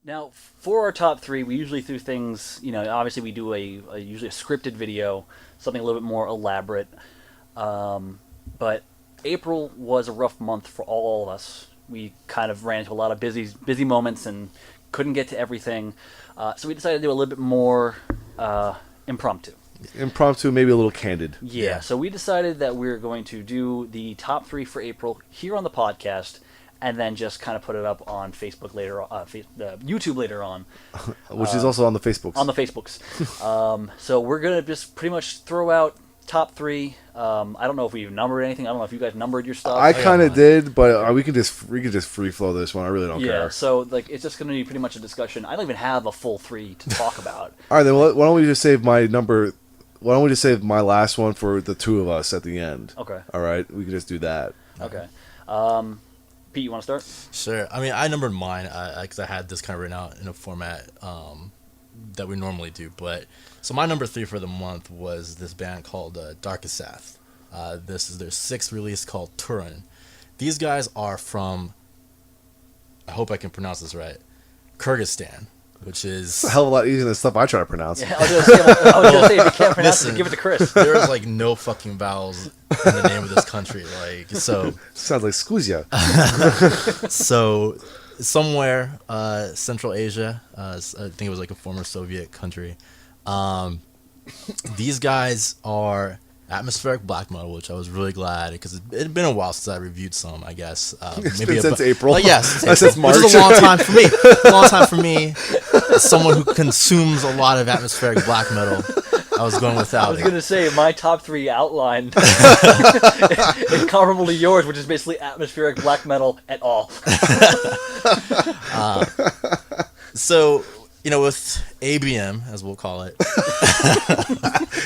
Now, for our top three, we usually do things. Obviously we do usually a scripted video, something a little bit more elaborate. But April was a rough month for all of us. We kind of ran into a lot of busy moments and couldn't get to everything. So we decided to do a little bit more impromptu. Impromptu, maybe a little candid. Yeah, so we decided that we are going to do the top three for April here on the podcast, and then just kind of put it up on Facebook later, YouTube later on. Which is also on the Facebooks. On the Facebooks. So we're gonna just pretty much throw out top three. I don't know if we've numbered anything. I don't know if you guys numbered your stuff. I kind of did, but we can just free flow this one. I really don't care. Yeah, so it's just gonna be pretty much a discussion. I don't even have a full three to talk about. All right, then why don't we just save my number? Why don't we just save my last one for the two of us at the end? Okay. All right, we can just do that. Okay. Pete, you want to start? Sure. I mean, I numbered mine because I had this kind of written out in a format that we normally do. But so my number three for the month was this band called Darkest Sath. This is their sixth release called Turin. These guys are from, I hope I can pronounce this right, Kyrgyzstan, which is It's a hell of a lot easier than stuff I try to pronounce. Yeah, I was gonna say if you can't pronounce it, give it to Chris. There's like no fucking vowels in the name of this country. So Sounds like Skuzia. So somewhere Central Asia, I think it was like a former Soviet country. These guys are atmospheric black metal, which I was really glad because it had been a while since I reviewed some. I guess It's been since April. Yes, Since March. which is a long time for me. A long time for me, as someone who consumes a lot of atmospheric black metal. I was going without. I was going to say my top three outlined is comparable to yours, which is basically atmospheric black metal at all. So, with ABM, as we'll call it.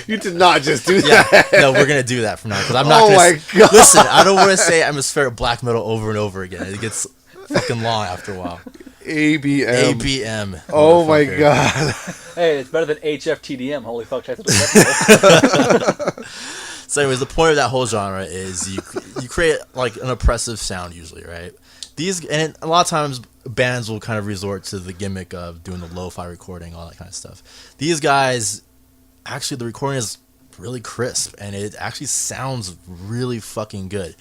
You did not just do that. No, we're going to do that from now. Because I'm not Oh gonna my God. Listen, I don't want to say atmospheric black metal over and over again. It gets fucking long after a while. ABM. ABM. Oh my motherfucker. God. Hey, it's better than HFTDM. Holy fuck, check that. So anyways, the point of that whole genre is you create like an oppressive sound usually, right? A lot of times bands will kind of resort to the gimmick of doing the lo-fi recording, all that kind of stuff. These guys, actually the recording is really crisp and it actually sounds really fucking good.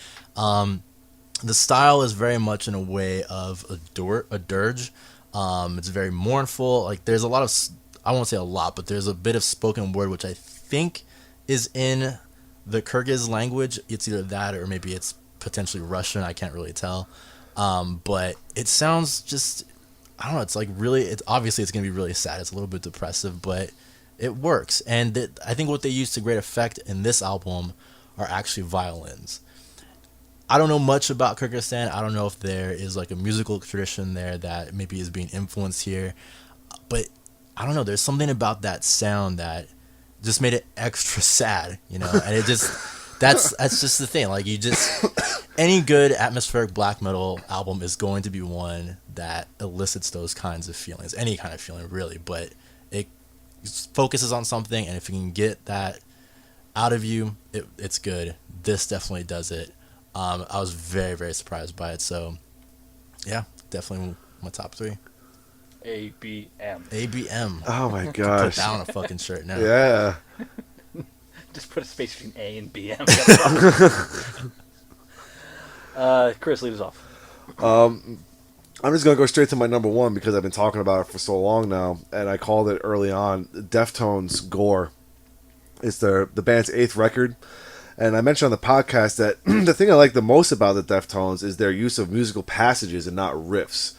The style is very much in a way of a dirge. It's very mournful. Like there's a lot of, I won't say a lot, but there's a bit of spoken word which I think is in the Kyrgyz language. It's either that or maybe it's potentially Russian. I can't really tell. But it sounds just, I don't know. It's like really. Obviously it's gonna be really sad. It's a little bit depressive, but it works. And I think what they use to great effect in this album are actually violins. I don't know much about Kyrgyzstan. I don't know if there is like a musical tradition there that maybe is being influenced here, but I don't know. There's something about that sound that just made it extra sad, and it just that's just the thing. Like any good atmospheric black metal album is going to be one that elicits those kinds of feelings, any kind of feeling really, but it focuses on something, and if you can get that out of you, it's good. This definitely does it. I was very, very surprised by it. So, yeah, definitely my top three. ABM. ABM. Oh my Put gosh. that on a fucking shirt now. Yeah. Just put a space between A and BM. Chris, lead us off. I'm just gonna go straight to my number one because I've been talking about it for so long now, and I called it early on. Deftones Gore. It's the band's 8th record, and I mentioned on the podcast that the thing I like the most about the Deftones is their use of musical passages and not riffs.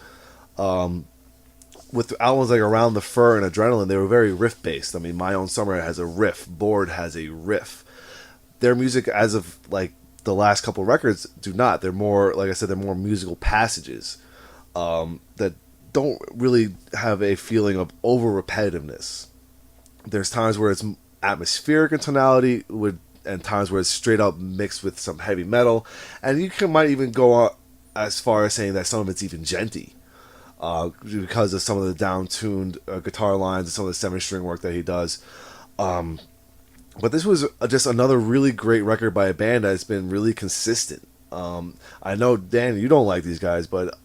With albums like Around the Fur and Adrenaline, they were very riff based. I mean, My Own Summer has a riff. Bored has a riff. Their music, as of like the last couple records, do not. They're more, like I said, they're more musical passages that don't really have a feeling of over repetitiveness. There's times where it's atmospheric in tonality, and times where it's straight up mixed with some heavy metal, and might even go as far as saying that some of it's even djenty. Because of some of the down-tuned guitar lines and some of the 7-string work that he does. But this was just another really great record by a band that's been really consistent. I know, Dan, you don't like these guys, but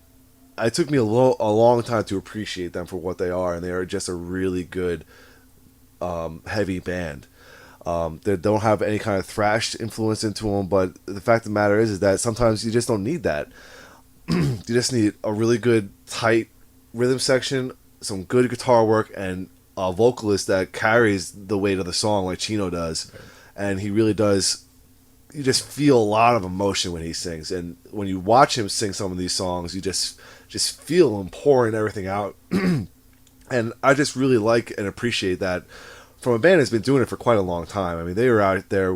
it took me a long time to appreciate them for what they are, and they are just a really good heavy band. They don't have any kind of thrash influence into them, but the fact of the matter is that sometimes you just don't need that. You just need a really good tight rhythm section, some good guitar work, and a vocalist that carries the weight of the song like Chino does. And he really does. You just feel a lot of emotion when he sings, and when you watch him sing some of these songs, you just feel him pouring everything out. And I just really like and appreciate that from a band that's been doing it for quite a long time. I mean, they were out there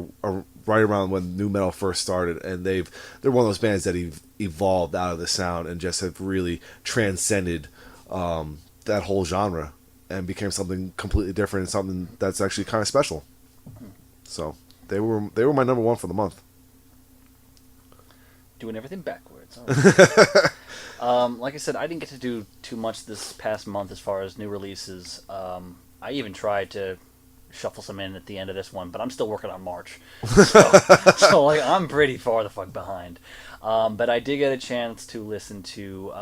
right around when nu metal first started, and they're one of those bands that evolved out of the sound and just have really transcended that whole genre and became something completely different and something that's actually kind of special. So they were my number one for the month. Doing everything backwards. All right. Like I said, I didn't get to do too much this past month as far as new releases. I even tried to shuffle some in at the end of this one, but I'm still working on March. So like, I'm pretty far the fuck behind. But I did get a chance to listen to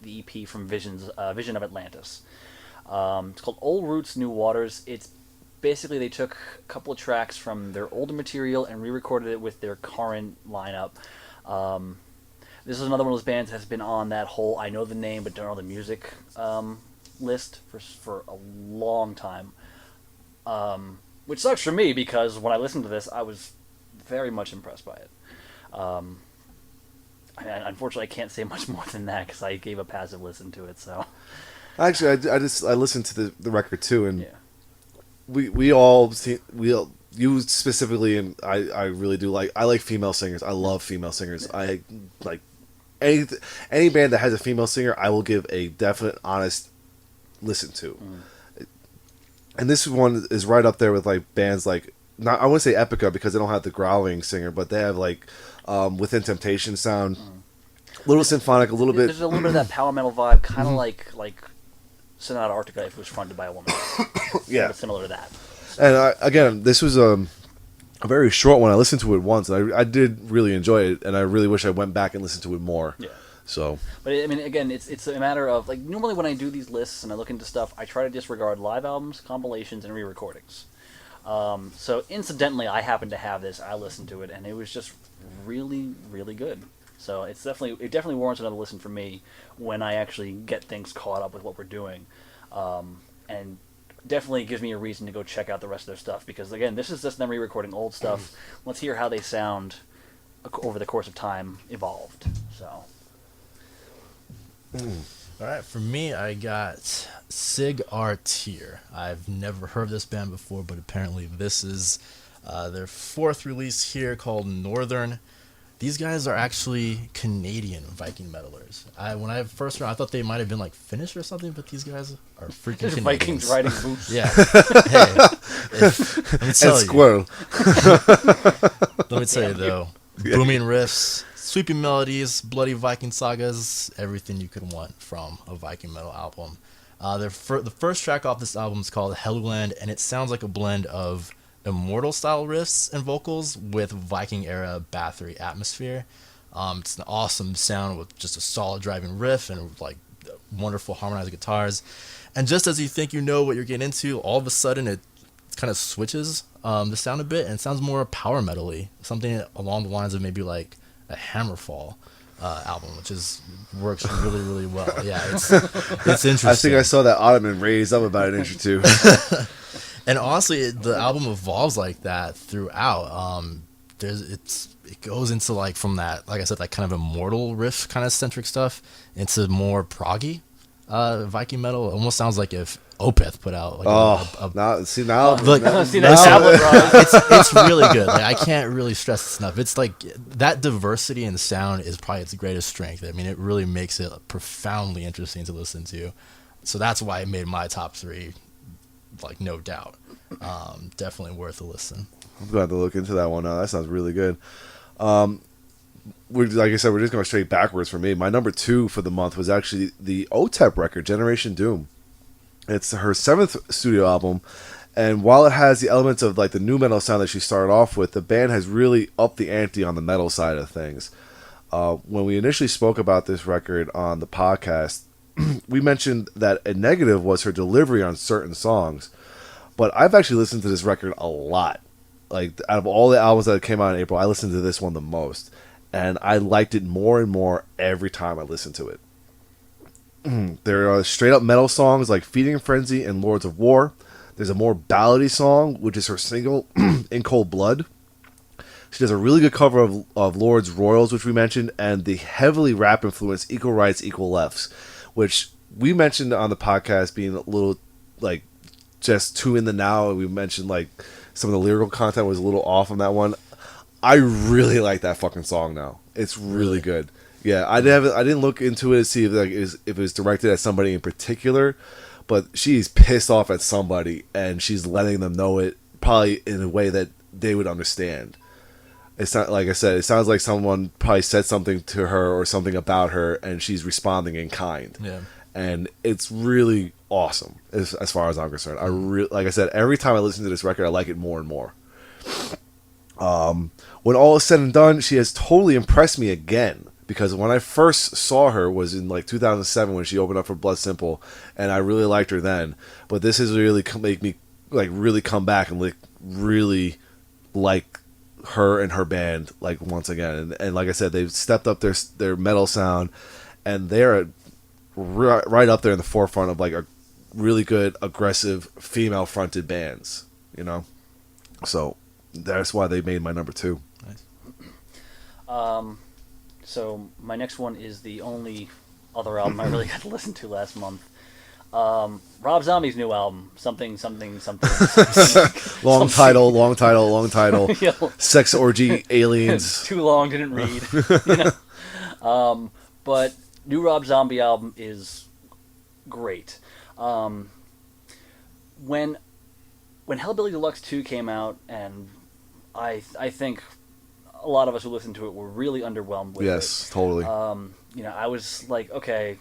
the EP from Vision of Atlantis. It's called Old Roots, New Waters. It's basically they took a couple of tracks from their older material and re-recorded it with their current lineup. This is another one of those bands that has been on that whole I know the name but don't know the music list for a long time. Which sucks for me because when I listened to this, I was very much impressed by it. Unfortunately, I can't say much more than that because I gave a passive listen to it. So, Actually, I listened to the record too, and yeah. You specifically, and I really do I like female singers. I love female singers. I like any band that has a female singer, I will give a definite, honest listen to. And this one is right up there with like bands like, not I wouldn't say Epica because they don't have the growling singer, but they have like Within Temptation sound, a little symphonic, a little bit. There's a little bit of that power metal vibe, kind of like Sonata Arctica if it was fronted by a woman. Yeah, similar to that. And again, this was a very short one. I listened to it once, and I did really enjoy it, and I really wish I went back and listened to it more. Yeah. So. But I mean, again, it's a matter of like normally when I do these lists and I look into stuff, I try to disregard live albums, compilations, and re-recordings. So incidentally, I happen to have this. I listened to it, and it was just really, really good. So it definitely warrants another listen for me when I actually get things caught up with what we're doing, and definitely gives me a reason to go check out the rest of their stuff because again, this is just them re-recording old stuff. Let's hear how they sound over the course of time evolved. So. All right, for me, I got Sig Artir. I've never heard of this band before, but apparently this is their fourth release here called Northern. These guys are actually Canadian Viking metalers. When I first heard, I thought they might have been like Finnish or something, but these guys are freaking Canadians. Vikings riding boots. Yeah. Hey, let me tell And Squirrel. Let me tell you though, booming riffs, sweeping melodies, bloody Viking sagas, everything you could want from a Viking metal album. The first track off this album is called Helluland, and it sounds like a blend of Immortal style riffs and vocals with Viking era Bathory atmosphere. It's an awesome sound with just a solid driving riff and like wonderful harmonized guitars. And just as you think you know what you're getting into, all of a sudden it kind of switches the sound a bit and it sounds more power metal-y, something along the lines of maybe like a Hammerfall album, which works really, really well. Yeah, it's interesting. I think I saw that Ottoman raise up about an inch or two. And honestly, the album evolves like that throughout. It goes into like from that, like I said, like kind of immortal riff kind of centric stuff into more proggy Viking metal. It almost sounds like if Opeth put out like it's really good. Like, I can't really stress this enough. It's like that diversity in sound is probably its greatest strength. I mean, it really makes it profoundly interesting to listen to. So that's why it made my top 3. Like, no doubt. Definitely worth a listen. I'm glad to look into that one now. That sounds really good. Like I said, we're just going straight backwards for me. My number 2 for the month was actually the OTEP record, Generation Doom. It's her 7th studio album, and while it has the elements of like the nu metal sound that she started off with, the band has really upped the ante on the metal side of things. When we initially spoke about this record on the podcast, we mentioned that a negative was her delivery on certain songs. But I've actually listened to this record a lot. Like, out of all the albums that came out in April, I listened to this one the most. And I liked it more and more every time I listened to it. There are straight up metal songs like Feeding Frenzy and Lords of War. There's a more ballady song, which is her single, In Cold Blood. She does a really good cover of Lord's Royals, which we mentioned, and the heavily rap influenced Equal Rights, Equal Lefts, which we mentioned on the podcast being a little, like, just too in the now. We mentioned, like, some of the lyrical content was a little off on that one. I really like that fucking song now. It's really good. Yeah, I didn't look into it to see if it was directed at somebody in particular, but she's pissed off at somebody, and she's letting them know it probably in a way that they would understand. It's not, like I said, it sounds like someone probably said something to her or something about her, and she's responding in kind. Yeah. And it's really awesome as far as I'm concerned. Like I said, every time I listen to this record, I like it more and more. When all is said and done, she has totally impressed me again. Because when I first saw her was in like 2007 when she opened up for Blood Simple, and I really liked her then. But this has really make me like really come back and like really like her and her band like once again. And like I said, they've stepped up their metal sound, and they're right up there in the forefront of like a really good aggressive female fronted bands. You know, so that's why they made my number 2. Nice. So my next one is the only other album I really got to listen to last month. Rob Zombie's new album, something. Long title. Yeah. Sex orgy, aliens. Too long, didn't read. But new Rob Zombie album is great. When Hellbilly Deluxe 2 came out, and I think a lot of us who listened to it were really underwhelmed with it. Yes, totally. I was like, okay,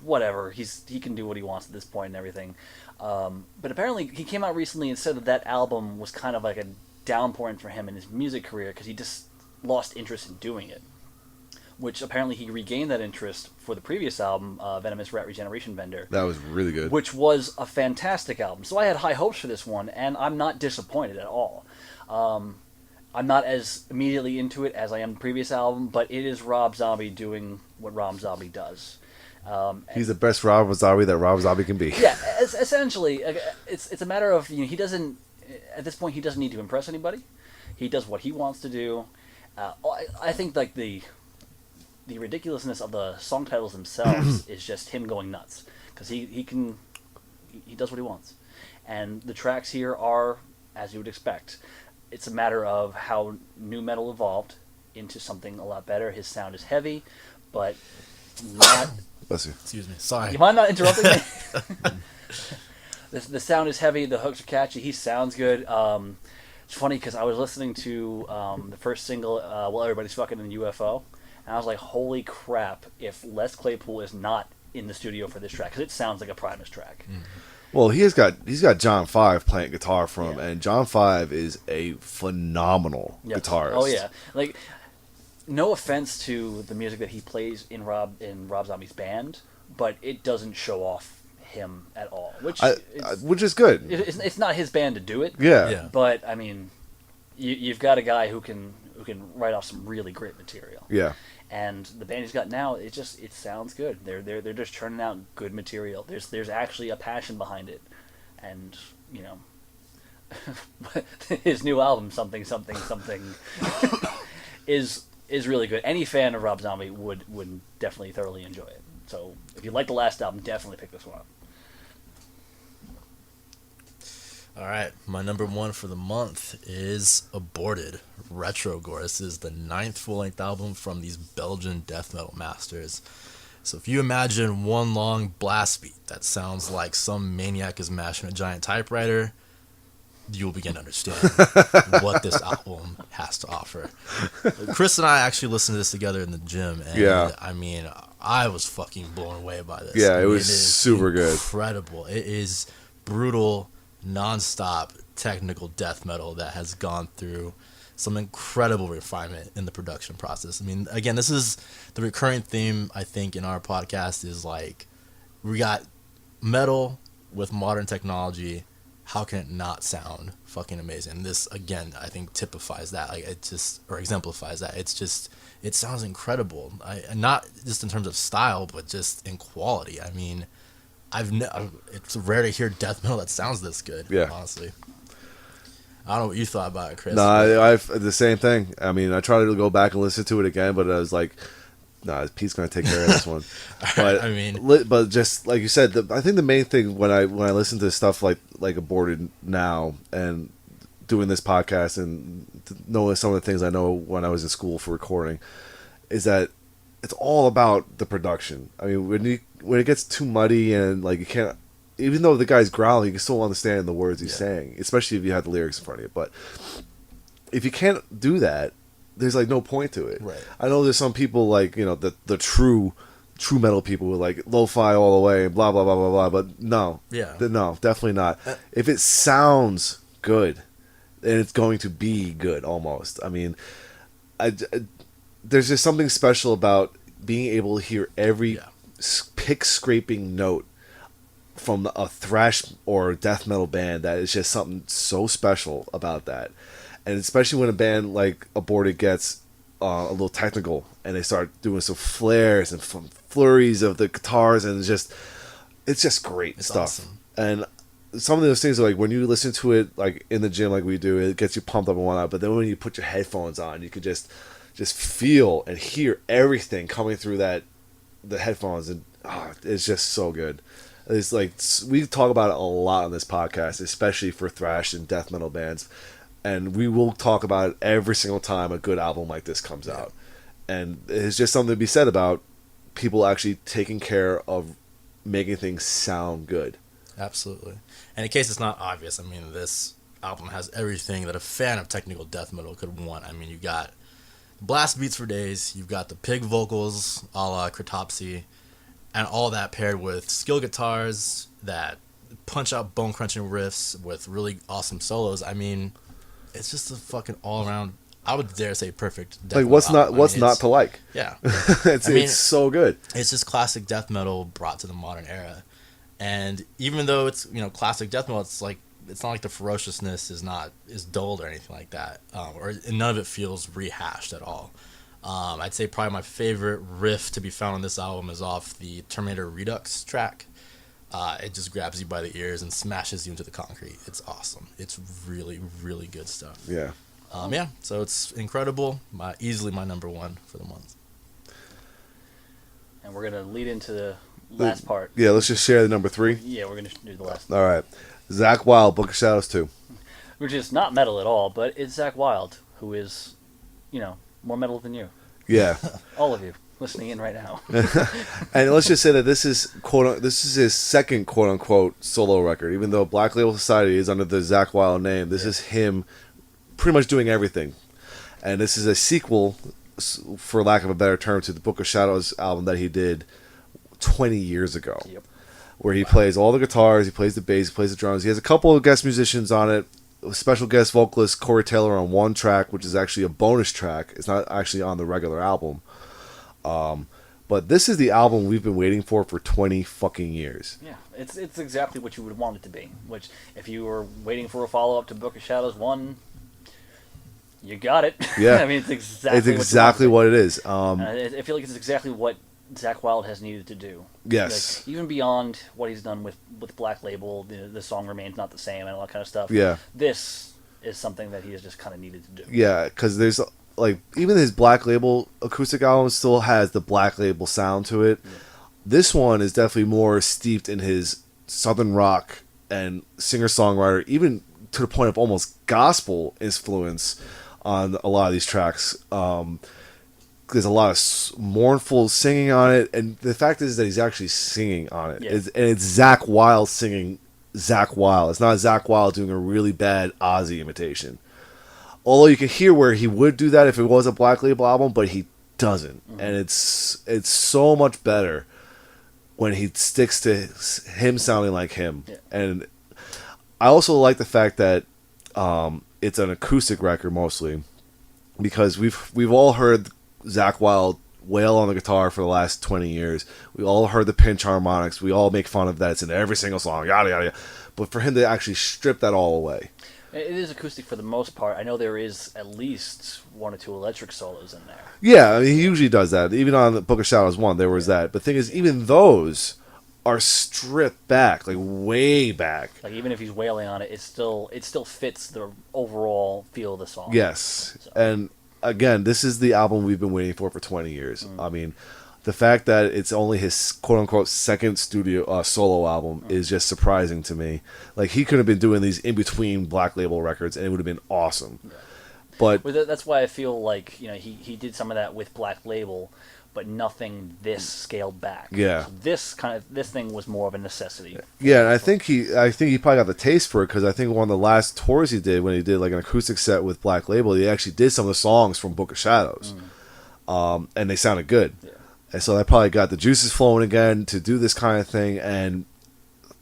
whatever. He can do what he wants at this point and everything. But apparently, he came out recently and said that album was kind of like a down point for him in his music career because he just lost interest in doing it. Which apparently he regained that interest for the previous album, Venomous Rat Regeneration Vendor. That was really good. Which was a fantastic album. So I had high hopes for this one, and I'm not disappointed at all. I'm not as immediately into it as I am the previous album, but it is Rob Zombie doing what Rob Zombie does. He's the best Rob Zombie that Rob Zombie can be. Yeah, essentially, it's a matter of he doesn't at this point he doesn't need to impress anybody. He does what he wants to do. I think like the ridiculousness of the song titles themselves is just him going nuts because he does what he wants, and the tracks here are as you would expect. It's a matter of how nu metal evolved into something a lot better. His sound is heavy, but not. Bless you. Excuse me. Sorry. You mind not interrupting me? The sound is heavy. The hooks are catchy. He sounds good. It's funny because I was listening to the first single, "Well, Everybody's Fucking in UFO," and I was like, "Holy crap! If Les Claypool is not in the studio for this track, because it sounds like a Primus track." Mm. Well, he's got John Five playing guitar for him, Yeah. and John Five is a phenomenal Yep. guitarist. Oh yeah, like no offense to the music that he plays in Rob Zombie's band, but it doesn't show off him at all. Which is good. it's not his band to do it. Yeah. Yeah. But I mean, you've got a guy who can write off some really great material. Yeah. And the band he's got now, it sounds good. They're just churning out good material. There's actually a passion behind it, and his new album, something, is really good. Any fan of Rob Zombie would definitely thoroughly enjoy it. So if you like the last album, definitely pick this one up. All right, my number 1 for the month is Aborted Retrogore. This is the 9th full-length album from these Belgian death metal masters. So if you imagine one long blast beat that sounds like some maniac is mashing a giant typewriter, you'll begin to understand what this album has to offer. Chris and I actually listened to this together in the gym, and Yeah. I mean, I was fucking blown away by this. Yeah, I it mean, was is super good. Incredible. It is brutal, non-stop technical death metal that has gone through some incredible refinement in the production process. I mean, again, this is the recurring theme, I think, in our podcast is like, we got metal with modern technology. How can it not sound fucking amazing? This, again, I think typifies that. Like, it just, or exemplifies that. It's just, it sounds incredible. Not just in terms of style, but just in quality. I mean, it's rare to hear death metal that sounds this good. Yeah. Honestly. I don't know what you thought about it, Chris. No, I've the same thing. I mean, I tried to go back and listen to it again, but I was like, nah, Pete's gonna take care of this one. But I mean, but just like you said, I think the main thing when I listen to stuff like Aborted now and doing this podcast and knowing some of the things I know when I was in school for recording, is that it's all about the production. I mean, when it gets too muddy and like you can't, even though the guy's growling, you can still understand the words he's saying, especially if you have the lyrics in front of you. But if you can't do that, there's like no point to it. Right. I know there's some people like, you know, the true metal people who like lo-fi all the way and blah blah blah blah blah. But no, no, definitely not. If it sounds good, then it's going to be good almost. I mean, there's just something special about being able to hear every pick scraping note from a thrash or death metal band. That is just something so special about that. And especially when a band like Aborted gets a little technical and they start doing some flares and flurries of the guitars, and it's just great stuff. Awesome. And some of those things are like when you listen to it like in the gym like we do, it gets you pumped up and whatnot. But then when you put your headphones on, you could just feel and hear everything coming through the headphones, and it's just so good. It's like we talk about it a lot on this podcast, especially for thrash and death metal bands. And we will talk about it every single time a good album like this comes out. And it's just something to be said about people actually taking care of making things sound good. Absolutely. And in case it's not obvious, I mean, this album has everything that a fan of technical death metal could want. I mean, you got blast beats for days, you've got the pig vocals a la Cryptopsy, and all that paired with skill guitars that punch out bone-crunching riffs with really awesome solos. I mean, it's just a fucking all-around, I would dare say, perfect death metal album. What's not to like? Yeah. It's so good. It's just classic death metal brought to the modern era. And even though it's, you know, classic death metal, it's like, it's not like the ferociousness is dulled or anything like that, and none of it feels rehashed at all. I'd say probably my favorite riff to be found on this album is off the Terminator Redux track. It just grabs you by the ears and smashes you into the concrete. It's awesome. It's really, really good stuff. Yeah. So it's incredible. Easily my number one for the month. And we're going to lead into the last part. Yeah, let's just share the number 3. Yeah, we're going to do the last. All right. Zakk Wylde, Book of Shadows 2. Which is not metal at all, but it's Zakk Wylde, who is, you know, more metal than you. Yeah. All of you listening in right now. And let's just say that this is his second quote unquote solo record. Even though Black Label Society is under the Zakk Wylde name, this is him pretty much doing everything. And this is a sequel, for lack of a better term, to the Book of Shadows album that he did 20 years ago. Yep. Where he plays all the guitars, he plays the bass, he plays the drums. He has a couple of guest musicians on it. A special guest vocalist Corey Taylor on one track, which is actually a bonus track. It's not actually on the regular album. But this is the album we've been waiting for 20 fucking years. Yeah, it's exactly what you would want it to be. Which, if you were waiting for a follow-up to Book of Shadows 1, you got it. Yeah. I mean, it's exactly what it is. I feel like it's exactly what Zakk Wylde has needed to do. Yes. Like, even beyond what he's done with Black Label, the song remains not the same and all that kind of stuff. Yeah. This is something that he has just kind of needed to do. Yeah, because there's like even his Black Label acoustic album still has the Black Label sound to it. Yeah. This one is definitely more steeped in his southern rock and singer-songwriter, even to the point of almost gospel influence on a lot of these tracks. There's a lot of mournful singing on it, and the fact is that he's actually singing on it. Yeah. It's Zakk Wylde singing Zakk Wylde. It's not Zakk Wylde doing a really bad Ozzy imitation. Although you can hear where he would do that if it was a Black Label album, but he doesn't. Mm-hmm. And it's so much better when he sticks to him sounding like him. Yeah. And I also like the fact that it's an acoustic record mostly. because we've all heard Zach Wild wail on the guitar for the last 20 years. We all heard the pinch harmonics. We all make fun of that. It's in every single song. Yada yada yada. But for him to actually strip that all away. It is acoustic for the most part. I know there is at least 1 or 2 electric solos in there. Yeah, I mean, he usually does that. Even on the Book of Shadows 1, there was that. But the thing is, even those are stripped back, like way back. Like even if he's wailing on it, it still fits the overall feel of the song. Yes. So. And again, this is the album we've been waiting for 20 years. I mean, the fact that it's only his quote-unquote second studio solo album is just surprising to me. Like, he could have been doing these in-between Black Label records, and it would have been awesome. Yeah. But that's why I feel like he did some of that with Black Label, but nothing this scaled back. Yeah. So this thing was more of a necessity. yeah, and I think he probably got the taste for it because I think one of the last tours he did, when he did like an acoustic set with Black Label, he actually did some of the songs from Book of Shadows, and they sounded good. Yeah. And so that probably got the juices flowing again to do this kind of thing. And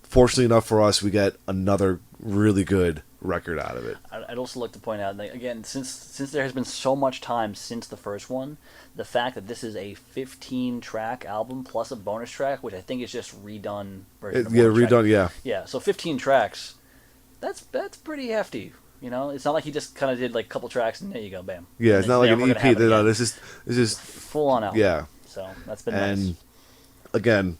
fortunately enough for us, we get another really good record out of it. I'd also like to point out, that, again, since there has been so much time since the first one, the fact that this is a 15-track album plus a bonus track, which I think is just redone version of Yeah, bonus track. redone. Yeah, Yeah, so 15 tracks, that's pretty hefty. It's not like he just kind of did like a couple tracks and there you go, bam. yeah. It's not like an Never gonna EP. happen No, again. this is Full on album. yeah. So that's been And nice. again,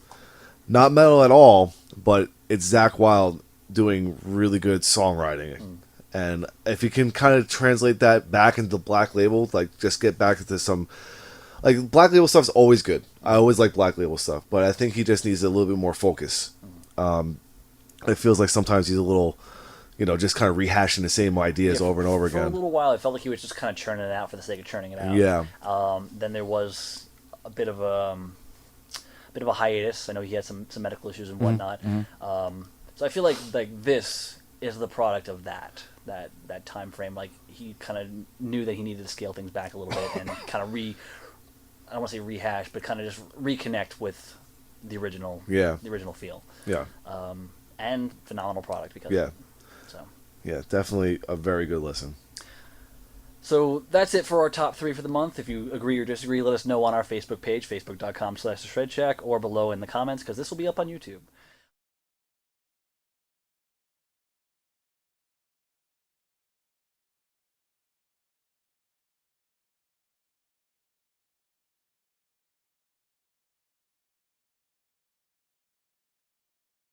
not metal at all, but it's Zach Wild doing really good songwriting. And if you can kind of translate that back into Black Label, like just get back into some, like Black Label stuff's always good. I always like Black Label stuff, but I think he just needs a little bit more focus. It feels like sometimes he's a little, just kind of rehashing the same ideas over and over For a again. little while, I felt like he was just kind of churning it out for the sake of churning it out. Yeah. Then there was a bit of a hiatus. I know he had some medical issues and whatnot. So I feel like this is the product of that time frame. Like he kind of knew that he needed to scale things back a little bit and kind of I don't want to say rehash, but kind of just reconnect with the original feel. Yeah. And phenomenal product because Yeah. of it. So. Yeah, definitely a very good listen. So that's it for our top 3 for the month. If you agree or disagree, let us know on our Facebook page, facebook.com/theshredshack, or below in the comments, because this will be up on YouTube.